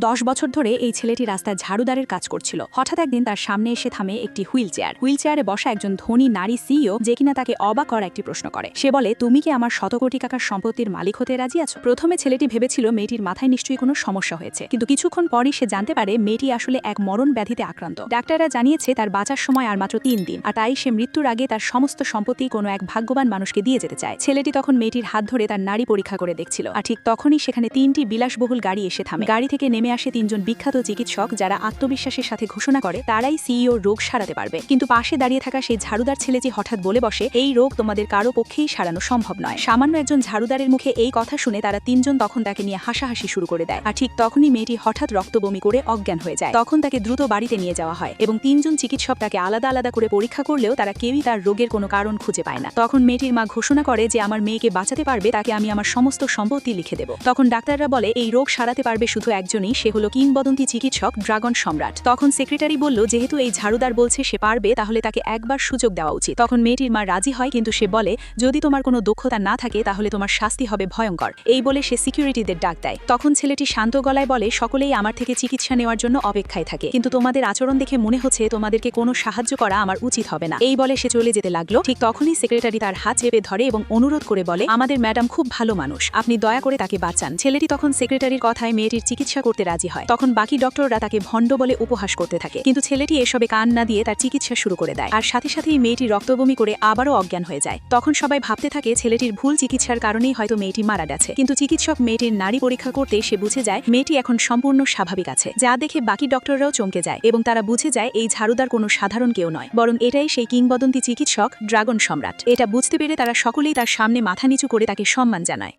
10 বছর ধরে এই ছেলেটি রাস্তায় ঝাড়ুদারের কাজ করছিল। হঠাৎ একদিন তার সামনে এসে থামে একটি হুইলচেয়ারে বসা একজন ধনী নারী সিইও, যে কিনা তাকে অবাক করা একটি প্রশ্ন করে। সে বলে, তুমি কি আমার 100 কোটি টাকার সম্পত্তির মালিক হতে রাজি আছো? প্রথমে ছেলেটি ভেবেছিল মেয়েটির মাথায় নিশ্চয়ই কোনো সমস্যা হয়েছে, কিন্তু কিছুক্ষণ পরই সে জানতে পারে মেয়েটি আসলে এক মরণ ব্যাধিতে আক্রান্ত। ডাক্তাররা জানিয়েছে তার বাঁচার সময় আর মাত্র 3 দিন, আর তাই সে মৃত্যুর আগে তার সমস্ত সম্পত্তি কোনো এক ভাগ্যবান মানুষকে দিয়ে যেতে চায়। ছেলেটি তখন মেয়েটির হাত ধরে তার নাড়ি পরীক্ষা করে দেখছিল, আর ঠিক তখনই সেখানে 3টি বিলাসবহুল গাড়ি এসে থামে। গাড়ি থেকে নেমে আসে 3 জন বিখ্যাত চিকিৎসক, যারা আত্মবিশ্বাসের সাথে ঘোষণা করে তারাই সিইও রোগ সারাতে পারবে। কিন্তু পাশে দাঁড়িয়ে থাকা সেই ঝাড়ুদার ছেলেটি হঠাৎ বলে বসে, এই রোগ তোমাদের কারো পক্ষেই সারানো সম্ভব নয়। সামান্য একজন ঝাড়ুদারের মুখে এই কথা শুনে তারা 3 জন তখন তাকে নিয়ে হাসাহাসি শুরু করে দেয়। আর ঠিক তখনই মেয়েটি হঠাৎ রক্তবমি করে অজ্ঞান হয়ে যায়। তখন তাকে দ্রুত বাড়িতে নিয়ে যাওয়া হয় এবং 3 জন চিকিৎসক তাকে আলাদা আলাদা করে পরীক্ষা করলেও তারা কেউই তার রোগের কোনো কারণ খুঁজে পায় না। তখন মেয়েটির মা ঘোষণা করে যে আমার মেয়েকে বাঁচাতে পারবে তাকে আমি আমার সমস্ত সম্পত্তি লিখে দেব। তখন ডাক্তাররা বলে এই রোগ সারাতে পারবে শুধু একজনই, সে হলো কিংবদন্তি চিকিৎসক ড্রাগন সম্রাট। তখন সেক্রেটারি বলল, যেহেতু এই ঝাড়ুদার বলছে সে পারবে, তাহলে তাকে একবার সুযোগ দেওয়া উচিত। তখন মেয়েটির মা রাজি হয়, কিন্তু সে বলে, যদি তোমার কোনো দক্ষতা না থাকে তাহলে তোমার শাস্তি হবে ভয়ঙ্কর। এই বলে সে সিকিউরিটিদের ডাক দেয়। তখন ছেলেটি শান্ত গলায় বলে, সকলেই আমার থেকে চিকিৎসা নেওয়ার জন্য অপেক্ষায় থাকে, কিন্তু তোমাদের আচরণ দেখে মনে হচ্ছে তোমাদেরকে কোনো সাহায্য করা আমার উচিত হবে না। এই বলে সে চলে যেতে লাগলো। ঠিক তখনই সেক্রেটারি তার হাত চেপে ধরে এবং অনুরোধ করে বলে, আমাদের ম্যাডাম খুব ভালো মানুষ, আপনি দয়া করে তাকে বাঁচান। ছেলেটি তখন সেক্রেটারির কথায় মেয়েটির চিকিৎসা করতে রাজি হয়। তখন বাকি ডক্টররা তাকে ভণ্ড বলে উপহাস করতে থাকে, কিন্তু ছেলেটি এসবে কান না দিয়ে তার চিকিৎসা শুরু করে দেয়। আর সাথে সাথেই মেয়েটি রক্তবমি করে আবারও অজ্ঞান হয়ে যায়। তখন সবাই ভাবতে থাকে ছেলেটির ভুল চিকিৎসার কারণেই হয়তো মেয়েটি মারা গেছে, কিন্তু চিকিৎসক মেয়েটির নাড়ি পরীক্ষা করতে সে বুঝে যায় মেয়েটি এখন সম্পূর্ণ স্বাভাবিক আছে, যা দেখে বাকি ডক্টররাও চমকে যায় এবং তারা বুঝে যায় এই ঝাড়ুদার কোনো সাধারণ কেউ নয়, বরং এটাই সেই কিংবদন্তি চিকিৎসক ড্রাগন সম্রাট। এটা বুঝতে পেরে তারা সকলেই তার সামনে মাথা নিচু করে তাকে সম্মান জানায়।